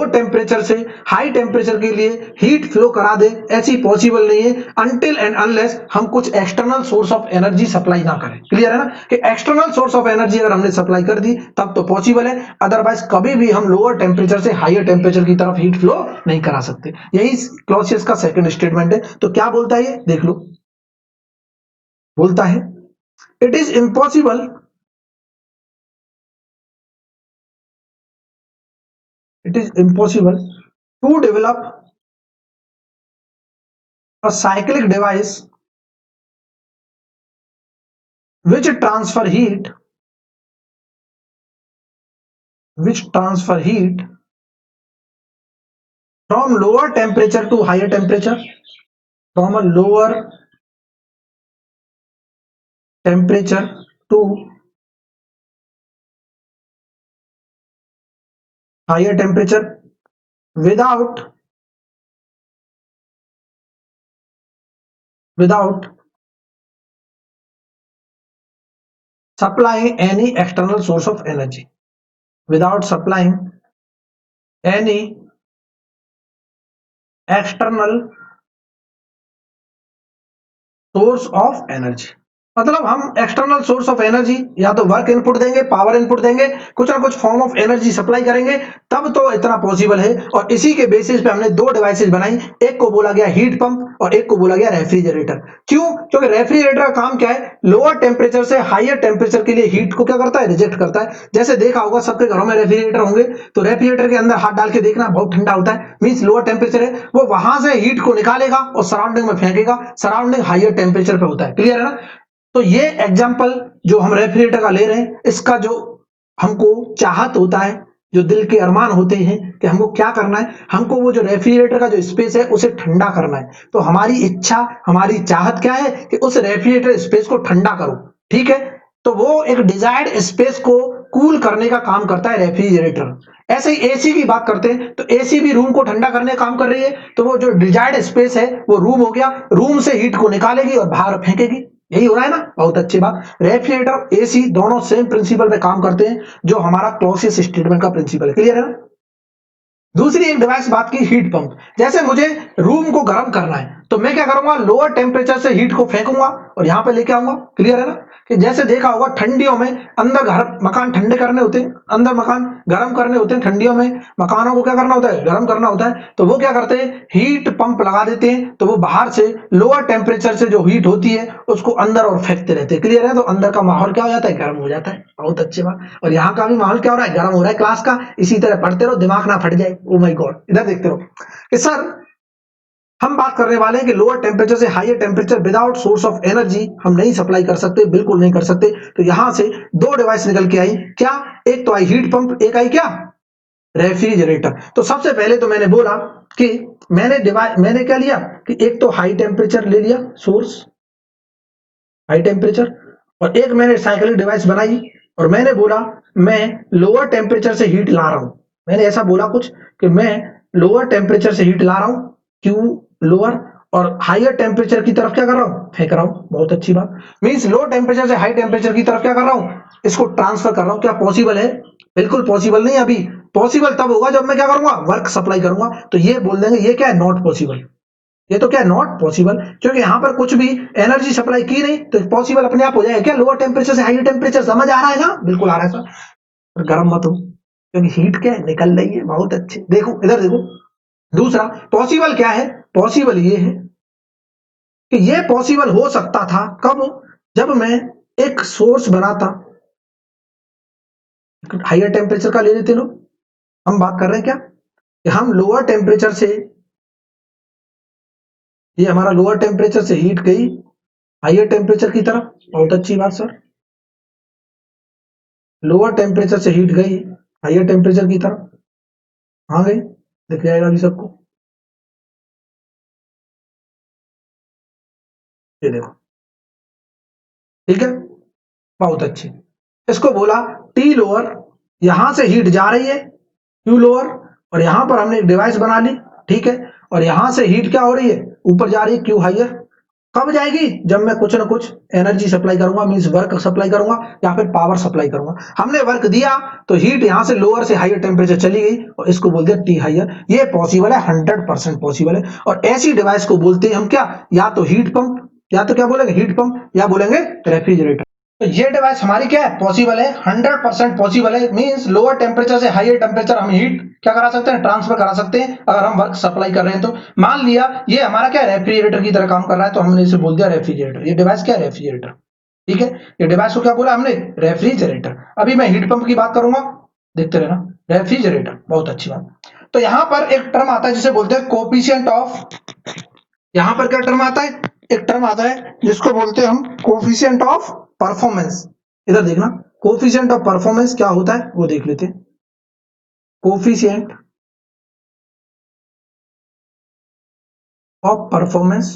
टेम्परेचर से हाई टेम्परेचर के लिए हीट फ्लो करा दे, ऐसी पॉसिबल नहीं है अनटिल एंड अनलेस हम कुछ external source of energy supply ना करें। क्लियर है ना कि एक्सटर्नल सोर्स ऑफ एनर्जी अगर हमने सप्लाई कर दी तब तो पॉसिबल है, अदरवाइज कभी भी हम लोअर टेम्परेचर से हायर टेम्परेचर की तरफ हीट फ्लो नहीं करा सकते। यही क्लॉसियस का सेकंड स्टेटमेंट है। तो क्या बोलता है ये देख लो, बोलता है it is impossible, it is impossible to develop a cyclic device which transfer heat from lower temperature to higher temperature, from a lower temperature to higher temperature without supplying any external source of energy, without supplying any external source of energy. मतलब हम external source of energy या तो work input देंगे, power input देंगे, कुछ ना कुछ form of energy supply करेंगे, तब तो इतना पॉसिबल है। और इसी के बेसिस पे हमने दो डिवाइसेस बनाई, एक को बोला गया हीट पंप और एक को बोला गया रेफ्रिजरेटर। क्यों? क्योंकि रेफ्रिजरेटर का काम क्या है, लोअर टेम्परेचर से हायर टेम्परेचर के लिए हीट को क्या करता है, रिजेक्ट करता है। जैसे देखा होगा सबके घरों में रेफ्रिजरेटर होंगे, तो रेफ्रिजरेटर के अंदर हाथ डाल के देखना, बहुत ठंडा होता है, मींस लोअर टेम्परेचर है, वो वहां से हीट को निकालेगा और सराउंडिंग में फेंकेगा, सराउंडिंग हायर टेम्परेचर पे होता है। क्लियर है ना? तो ये एग्जाम्पल जो हम रेफ्रिजरेटर का ले रहे हैं, इसका जो हमको चाहत होता है, जो दिल के अरमान होते हैं कि हमको क्या करना है, हमको वो जो रेफ्रिजरेटर का जो स्पेस है उसे ठंडा करना है। तो हमारी इच्छा, हमारी चाहत क्या है कि उस रेफ्रिजरेटर स्पेस को ठंडा करो। ठीक है, तो वो एक डिजायर्ड स्पेस को कूल करने का काम करता है रेफ्रिजरेटर। ऐसे ही एसी की बात करते हैं, तो एसी भी रूम को ठंडा करने का काम कर रही है, तो वो जो डिजायर्ड स्पेस है वो रूम हो गया, रूम से हीट को निकालेगी और बाहर फेंकेगी। यही हो रहा है ना, बहुत अच्छी बात। रेफ्रिजरेटर एसी दोनों सेम प्रिंसिपल पे काम करते हैं, जो हमारा क्लॉसियस स्टेटमेंट का प्रिंसिपल है। क्लियर है ना? दूसरी एक डिवाइस बात की हीट पंप। जैसे मुझे रूम को गर्म करना है तो मैं क्या करूंगा, लोअर टेम्परेचर से हीट को फेंकूंगा और यहां पे लेके आऊंगा। क्लियर है ना? कि जैसे देखा होगा ठंडियों में अंदर घर मकान ठंडे करने होते हैं, अंदर मकान गर्म करने होते हैं, ठंडियों में मकानों को क्या करना होता है, गर्म करना होता है। तो वो क्या करते हैं, हीट पंप लगा देते हैं, तो वो बाहर से लोअर टेम्परेचर से जो हीट होती है उसको अंदर और फेंकते रहते हैं। क्लियर है? तो अंदर का माहौल क्या हो जाता है, गर्म हो जाता है। बहुत अच्छी बात। और यहाँ का भी माहौल क्या हो रहा है, गर्म हो रहा है क्लास का। इसी तरह पढ़ते रहो, दिमाग ना फट जाए। ओ माय गॉड, इधर देखते रहो कि सर हम बात करने वाले हैं कि लोअर टेम्परेचर से higher temperature without source of energy हम नहीं सप्लाई कर सकते, बिल्कुल नहीं कर सकते। तो यहां से दो डिवाइस निकल के आई, क्या? एक तो आई हीट पंप, एक आई क्या, रेफ्रिजरेटर। तो सबसे पहले तो मैंने बोला कि मैंने क्या लिया कि एक तो हाई टेम्परेचर ले लिया सोर्स, हाई टेम्परेचर, और एक मैंने साइक्लिक डिवाइस बनाई और मैंने बोला मैं लोअर टेम्परेचर से हीट ला रहा हूं। मैंने ऐसा बोला कुछ कि मैं लोअर टेम्परेचर से हीट ला रहा हूं, क्यों लोअर, और हायर टेम्परेचर की तरफ क्या कर रहा हूं, फेंक रहा हूं। बहुत अच्छी बात। मींस लो टेम्परेचर से हाई टेम्परेचर की तरफ क्या कर रहा हूं, इसको ट्रांसफर कर रहा हूं। क्या पॉसिबल है? बिल्कुल पॉसिबल नहीं। अभी पॉसिबल तब होगा जब मैं क्या करूंगा, वर्क सप्लाई करूंगा। तो ये बोल देंगे ये क्या है, नॉट पॉसिबल। ये तो क्या है, नॉट पॉसिबल, क्योंकि यहां पर कुछ भी एनर्जी सप्लाई की नहीं, तो पॉसिबल अपने आप हो जाएगा क्या, लोअर टेम्परेचर से हाई टेम्परेचर। समझ आ रहा है ना? बिल्कुल आ रहा है सर। पर गर्म मत हो, क्योंकि हीट क्या है, निकल रही है। बहुत अच्छे, देखो इधर देखो। दूसरा पॉसिबल क्या है, पॉसिबल ये है कि ये पॉसिबल हो सकता था कब, जब मैं एक सोर्स बनाता, हायर टेम्परेचर का ले लेते लोग। हम बात कर रहे हैं क्या कि हम लोअर टेम्परेचर से ये हमारा लोअर टेम्परेचर से हीट गई हायर टेम्परेचर की तरफ। बहुत अच्छी बात सर। लोअर टेम्परेचर से हीट गई हायर टेम्परेचर की तरफ, हाँ गई, दिख जाएगा अभी सबको। ये देखो, ठीक है, बहुत अच्छी। इसको बोला टी लोअर, यहां से हीट जा रही है क्यू लोअर, और यहां पर हमने एक डिवाइस बना ली, ठीक है, और यहां से हीट क्या हो रही है, ऊपर जा रही है क्यू हायर। कब जाएगी, जब मैं कुछ ना कुछ एनर्जी सप्लाई करूंगा, मींस वर्क सप्लाई करूंगा या फिर पावर सप्लाई करूंगा। हमने वर्क दिया तो हीट यहां से लोअर से हायर टेम्परेचर चली गई और इसको बोलते हैं टी हायर। ये पॉसिबल है, 100% पॉसिबल है। और ऐसी डिवाइस को बोलते हैं हम क्या, या तो हीट पंप, या तो क्या बोलेंगे हीट पंप, या बोलेंगे रेफ्रिजरेटर। तो ये डिवाइस हमारी क्या है, पॉसिबल है, 100% पॉसिबल है। मींस लोअर टेम्परेचर से हायर टेम्परेचर हम हीट क्या करा सकते हैं, ट्रांसफर करा सकते हैं, अगर हम वर्क सप्लाई कर रहे हैं तो। मान लिया ये हमारा क्या रेफ्रिजरेटर की तरह काम कर रहा है, तो हमने इसे बोल दिया रेफ्रिजरेटर। ये डिवाइस क्या है, रेफ्रिजरेटर, ठीक है। ये डिवाइस को क्या बोला हमने, रेफ्रिजरेटर। अभी मैं हीट पंप की बात करूंगा, देखते रहना, रेफ्रिजरेटर, बहुत अच्छी बात। तो यहां पर एक टर्म आता है जिसे बोलते हैं कोफिशिएंट ऑफ, यहां पर क्या टर्म आता है, एक टर्म आता है जिसको बोलते हैं हम कोफिशिएंट ऑफ परफॉर्मेंस। इधर देखना, कोफिशिएंट ऑफ परफॉर्मेंस क्या होता है वो देख लेते हैं। कोफिशिएंट ऑफ परफॉर्मेंस,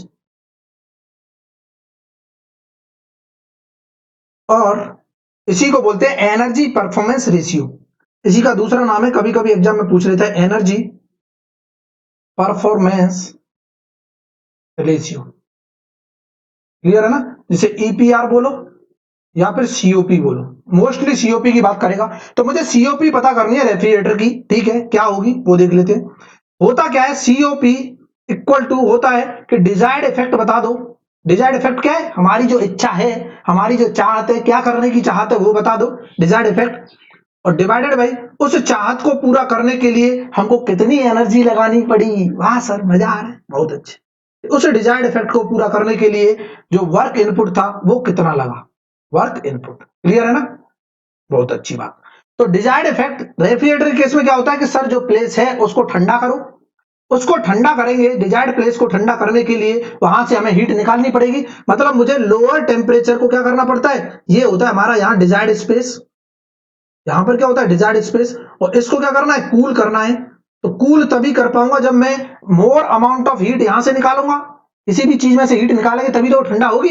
और इसी को बोलते हैं एनर्जी परफॉर्मेंस रेशियो। इसी का दूसरा नाम है, कभी कभी एग्जाम में पूछ लेता है, एनर्जी परफॉर्मेंस रेशियो। क्लियर है ना, जिसे ईपीआर बोलो या फिर सीओपी बोलो, मोस्टली सीओपी की बात करेगा। तो मुझे सीओपी पता करनी है रेफ्रिजरेटर की, ठीक है, क्या होगी वो देख लेते हैं। होता क्या है, सीओपी इक्वल टू होता है कि डिजायर्ड इफेक्ट बता दो। डिजायर्ड इफेक्ट क्या है, हमारी जो इच्छा है, हमारी जो चाहत है, क्या करने की चाहत है वो बता दो, डिजायर्ड इफेक्ट, और डिवाइडेड बाई उस चाहत को पूरा करने के लिए हमको कितनी एनर्जी लगानी पड़ी। वाह सर, मजा आ रहा है, बहुत अच्छे। उस डिजायर्ड इफेक्ट को पूरा करने के लिए जो वर्क इनपुट था वो कितना लगा, वर्क इनपुट। क्लियर है ना, बहुत अच्छी बात। तो डिजायर्ड इफेक्ट रेफ्रिजरेटर के केस में क्या होता है कि सर जो प्लेस है उसको ठंडा करो, उसको ठंडा करेंगे, डिजायर्ड प्लेस को ठंडा करने के लिए वहां से हमें हीट निकालनी पड़ेगी। मतलब मुझे लोअर टेम्परेचर को क्या करना पड़ता है, ये होता है हमारा यहाँ डिजायर्ड स्पेस, यहां पर क्या होता है डिजायर्ड स्पेस, और इसको क्या करना है, कूल करना है। तो कूल तभी कर पाऊंगा जब मैं मोर अमाउंट ऑफ हीट यहां से निकालूंगा। किसी भी चीज में से हीट निकालेंगे तभी तो ठंडा होगी,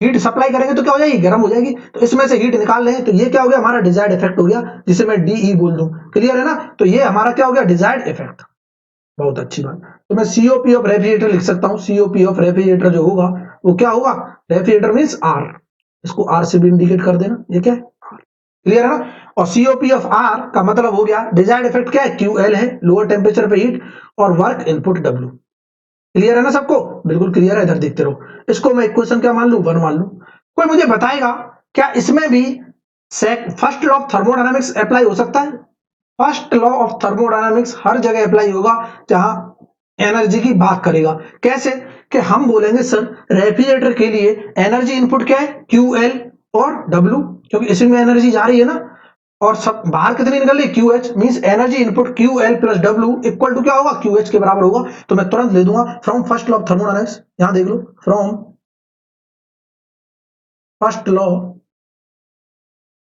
हीट सप्लाई करेंगे तो क्या हो जाएगी, गर्म हो जाएगी। तो इसमें से हीट निकाल रहे हैं, तो ये क्या हो गया, हमारा डिजायर्ड इफेक्ट हो गया, जिसे मैं डीई बोल दूं। क्लियर है ना, तो ये हमारा क्या हो गया, डिजायर्ड इफेक्ट। बहुत अच्छी बात। तो मैं सीओपी ऑफ रेफ्रिजरेटर लिख सकता हूं, सीओपी ऑफ रेफ्रिजरेटर जो होगा वो क्या होगा, रेफ्रिजरेटर मींस आर, इसको आर से भी इंडिकेट कर देना, ये क्या है, क्लियर है ना। और सीओपी ऑफ आर का मतलब हो गया डिजायर्ड इफेक्ट क्या है, क्यू एल है, लोअर टेम्परेचर पे हीट, और वर्क इनपुट डब्ल्यू। क्लियर है ना सबको, बिल्कुल क्लियर है, इधर देखते रहो। इसको मैं इक्वेशन क्या मान लू, 1 मान लू। कोई मुझे बताएगा क्या इसमें भी first law of thermodynamics apply हो सकता है। फर्स्ट लॉ ऑफ थर्मोडायनामिक्स हर जगह अप्लाई होगा जहां एनर्जी की बात करेगा। कैसे, कि हम बोलेंगे सर रेफ्रिजरेटर के लिए एनर्जी इनपुट क्या है, क्यू एल और डब्ल्यू, क्योंकि इसमें एनर्जी जा रही है ना, और सब बाहर कितनी निकल रही, Q H, mean energy input Q L plus W equal to क्या होगा, क्यू एच के बराबर होगा। तो मैं तुरंत ले दूंगा from first law of thermodynamics, यहां देख लो, फ्रॉम फर्स्ट लॉ,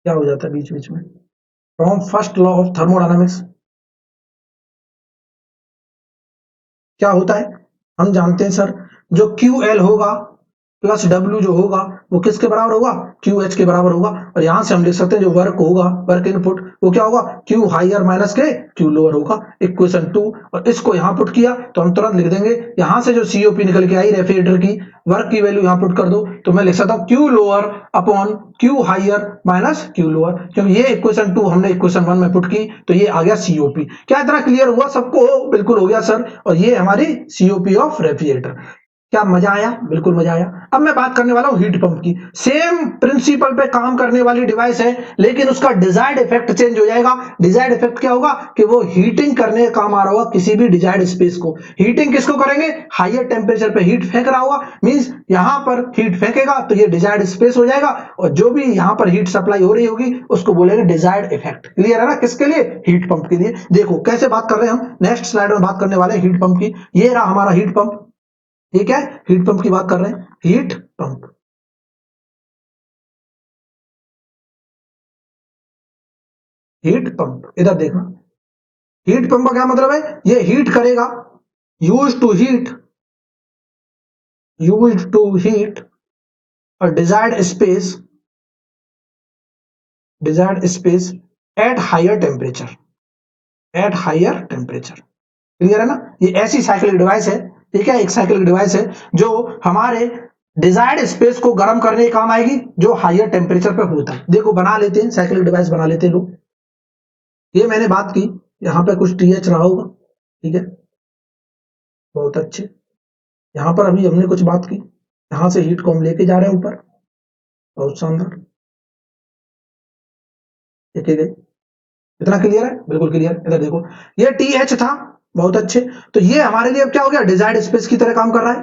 क्या हो जाता है बीच बीच में, from first law of thermodynamics क्या होता है, हम जानते हैं सर, जो क्यू एल होगा प्लस डब्ल्यू जो होगा वो किसके बराबर होगा, क्यू एच के बराबर होगा। और यहां से हम लिख सकते हैं जो वर्क होगा, वर्क इनपुट, वो क्या होगा, क्यू हायर माइनस के क्यू लोअर होगा, इक्वेशन 2। और इसको यहां पुट किया तो हम तुरंत लिख देंगे, यहां से जो सीओपी निकल के आई रेफ्रिजरेटर की, वर्क की वैल्यू यहां पुट कर दो, तो मैं लिख सकता हूं Q lower upon Q higher minus Q lower, क्योंकि ये इक्वेशन 2 हमने इक्वेशन 1 में पुट की, तो ये आ गया सीओपी। क्या इतना क्लियर हुआ सबको, बिल्कुल हो गया सर। और ये हमारी सीओपी ऑफ रेफ्रिजरेटर। क्या मजा आया, बिल्कुल मजा आया। अब मैं बात करने वाला हूं हीट पंप की। सेम प्रिंसिपल पे काम करने वाली डिवाइस है, लेकिन उसका डिजायर्ड इफेक्ट चेंज हो जाएगा। डिजायर्ड इफेक्ट क्या होगा कि वो हीटिंग करने का काम आ रहा होगा किसी भी डिजायर्ड स्पेस को। हीटिंग किसको करेंगे, हायर टेम्परेचर पे हीट फेंक रहा होगा, मींस यहां पर हीट फेंकेगा तो ये डिजायर्ड स्पेस हो जाएगा, और जो भी यहां पर हीट सप्लाई हो रही होगी उसको बोलेंगे डिजायर्ड इफेक्ट। क्लियर है ना, किसके लिए, हीट पंप के लिए। देखो कैसे बात कर रहे हैं हम, नेक्स्ट स्लाइड में बात करने वाले हैं हीट पंप की। ये रहा हमारा हीट पंप, ये क्या है? हीट पंप की बात कर रहे हैं, हीट पंप। हीट पंप, इधर देखना, हीट पंप का क्या मतलब है? ये हीट करेगा, use to heat, use to heat a desired space at higher temperature, at higher temperature। Clear है ना? ये ऐसी साइक्लिक डिवाइस है, ठीक है, एक साइक्लिक डिवाइस है जो हमारे डिजायर्ड स्पेस को गर्म करने के काम आएगी, जो हायर टेम्परेचर पे होता है। देखो बना लेते हैं, साइक्लिक डिवाइस बना लेते हैं लोग। ये मैंने बात की, यहाँ पे कुछ टीएच रहा होगा, ठीक है, बहुत अच्छे। यहाँ पर अभी हमने कुछ बात की, यहाँ से हीट को हम लेके जा रहे हैं ऊपर, बहुत शानदार, ठीक है। इतना क्लियर है? बिल्कुल क्लियर। इधर देखो, ये टी एच था, बहुत अच्छे। तो ये हमारे लिए अब क्या हो गया? डिजायर्ड स्पेस की तरह काम कर रहा है।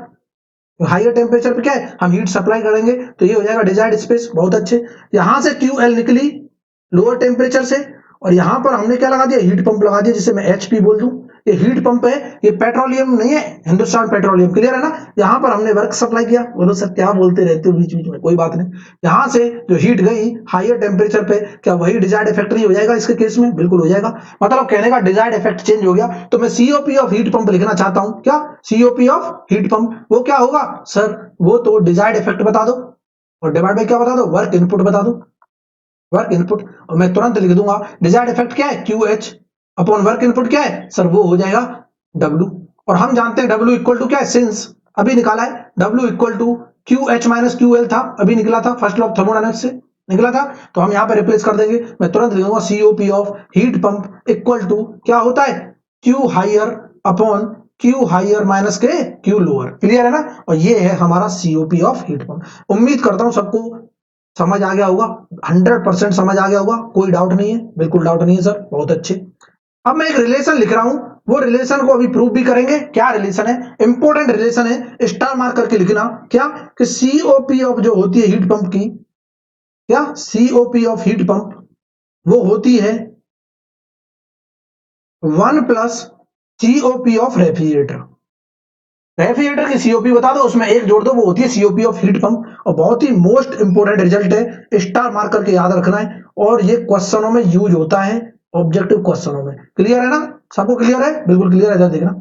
तो हायर टेम्परेचर पे क्या है, हम हीट सप्लाई करेंगे तो ये हो जाएगा डिजायर्ड स्पेस, बहुत अच्छे। यहां से क्यू एल निकली लोअर टेम्परेचर से, और यहां पर हमने क्या लगा दिया? हीट पंप लगा दिया, जिसे मैं एचपी बोल दूं। ये हीट पंप है, ये पेट्रोलियम नहीं है, हिंदुस्तान पेट्रोलियम। क्लियर है ना? यहां पर हमने वर्क सप्लाई किया। बोलो सर क्या बोलते रहते हो बीच बीच में, कोई बात नहीं। यहां से जो हीट गई हायर टेम्परेचर पे, क्या वही डिजायर्ड इफेक्ट नहीं हो जाएगा इसके केस में? बिल्कुल हो जाएगा। मतलब कहने का डिजायर्ड इफेक्ट चेंज हो गया। तो मैं सीओपी ऑफ हीट पंप लिखना चाहता हूं। क्या? COP of heat pump. वो क्या होगा सर? वो तो डिजायर्ड इफेक्ट बता दो, और डिवाइड बाय क्या बता दो? वर्क इनपुट बता दो, वर्क इनपुट। और मैं तुरंत लिख दूंगा डिजायर्ड इफेक्ट क्या है? Q H upon work input क्या है सर? वो हो जाएगा डब्ल्यू। और हम जानते हैं डब्ल्यू इक्वल टू क्या है? सिंस अभी निकाला है, W equal to Q H minus Q L था, अभी निकला था, फर्स्ट लॉ ऑफ थर्मोडायनेमिक्स से निकला था। तो हम यहां पर रिप्लेस कर देंगे। मैं तुरंत लिख दूंगा COP of heat pump equal to क्या होता है? Q higher upon Q higher minus के क्यू लोअर। क्लियर है ना? और ये है हमारा सीओपी ऑफ हीट पंप। उम्मीद करता हूं सबको समझ आ गया होगा, 100% समझ आ गया होगा, कोई डाउट नहीं है? बिल्कुल डाउट नहीं है सर, बहुत अच्छे। अब मैं एक रिलेशन लिख रहा हूं, वो रिलेशन को अभी प्रूव भी करेंगे। क्या रिलेशन है? इंपॉर्टेंट रिलेशन है, स्टार मार्क करके लिखना। क्या? कि सीओपी ऑफ जो होती है हीट पंप की, क्या सीओपी ऑफ हीट पंप वो होती है 1 plus COP of refrigerator. Refrigerator की सीओपी बता दो, उसमें एक जोड़ दो, वो होती है सीओपी ऑफ हीट पंप। और बहुत ही मोस्ट इंपोर्टेंट रिजल्ट है, स्टार मार्क करके याद रखना है। और ये क्वेश्चनों में यूज होता है, ऑब्जेक्टिव क्वेश्चनों में। क्लियर है ना? सबको क्लियर है? बिल्कुल क्लियर है। इधर देखना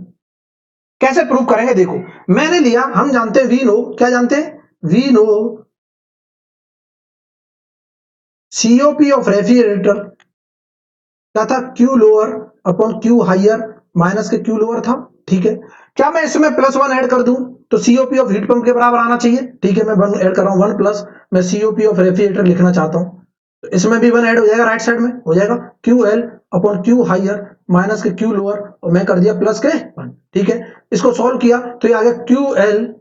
कैसे प्रूव करेंगे। देखो मैंने लिया, हम जानते हैं वी नो, क्या जानते हैं? We know COP of refrigerator क्या था? Q lower upon Q higher minus के क्यू लोअर था, ठीक है। क्या मैं इसमें +1 ऐड कर दूं तो सीओपी ऑफ हीट पंप के बराबर आना चाहिए, ठीक है। मैं 1 ऐड कर रहा हूं, 1 प्लस मैं सीओपी ऑफ रेफ्रिजरेटर लिखना चाहता हूं, तो इसमें भी 1 ऐड हो जाएगा, राइट साइड में हो जाएगा Q L upon Q higher minus के क्यू लोअर, और मैं कर दिया प्लस के 1, ठीक है। इसको सॉल्व किया तो ये आ गया क्यू एल,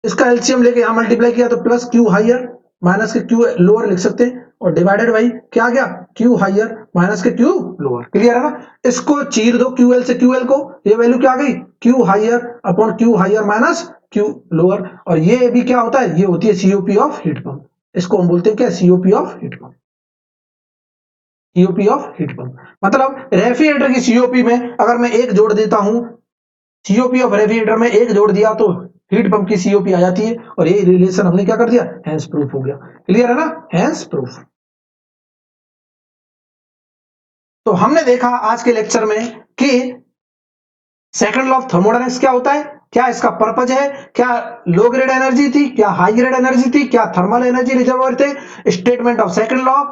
इसका एलसीएम लेके यहां मल्टीप्लाई किया तो प्लस क्यू हायर माइनस के क्यू लोअर लिख सकते हैं, और डिवाइडेड बाई क्या आ गया? क्यू हायर माइनस के क्यू लोअर। क्लियर है ना? इसको चीर दो क्यू एल से क्यू एल को, ये वैल्यू क्या आ गई? Q higher upon Q higher minus Q lower. और ये भी क्या होता है? ये होती है सीओपी ऑफ हीट पंप। इसको हम बोलते हैं क्या? COP of heat pump. COP of heat pump मतलब रेफ्रिजरेटर की सीओपी में अगर मैं एक जोड़ देता हूं, सीओपी ऑफ रेफ्रिजरेटर में एक जोड़ दिया तो हीट पंप की सीओपी आ जाती है। और ये रिलेशन हमने क्या कर दिया? हैंस प्रूफ हो गया। क्लियर है ना? Hence proof. तो हमने देखा आज के लेक्चर में कि सेकंड लॉ ऑफ थर्मोडायनेमिक्स क्या होता है, क्या इसका पर्पज है, क्या लो ग्रेड एनर्जी थी, क्या हाई ग्रेड एनर्जी थी, क्या थर्मल एनर्जी रिजर्वोयर थे, स्टेटमेंट ऑफ सेकंड लॉ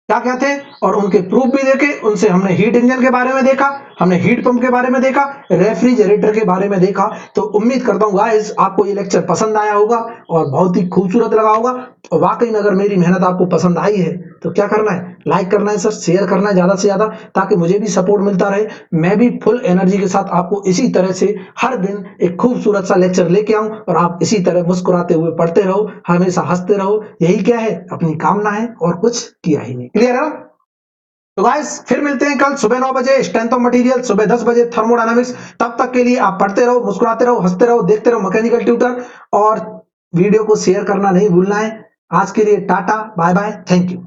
क्या क्या थे, और उनके प्रूफ भी देखे। उनसे हमने हीट इंजन के बारे में देखा, हमने हीट पंप के बारे में देखा, रेफ्रिजरेटर के बारे में देखा। तो उम्मीद करता हूं गाइस आपको ये लेक्चर पसंद आया होगा और बहुत ही खूबसूरत लगा होगा। और वाकई में अगर मेरी मेहनत आपको पसंद आई है तो क्या करना है? लाइक करना है सर, शेयर करना है ज्यादा से ज्यादा, ताकि मुझे भी सपोर्ट मिलता रहे, मैं भी फुल एनर्जी के साथ आपको इसी तरह से हर दिन एक खूबसूरत सा लेक्चर लेके आऊं, और आप इसी तरह मुस्कुराते हुए पढ़ते रहो, हमेशा हंसते रहो। यही क्या है? अपनी कामना है, और कुछ किया ही नहीं। क्लियर है ना? तो गाइस फिर मिलते हैं कल सुबह 9 बजे, स्ट्रेंथ ऑफ मटेरियल सुबह 10 बजे, थर्मोडायनामिक्स। तब तक के लिए आप पढ़ते रहो, मुस्कुराते रहो, हंसते रहो, देखते रहो मैकेनिकल ट्यूटर, और वीडियो को शेयर करना नहीं भूलना है। आज के लिए टाटा बाय बाय, थैंक यू।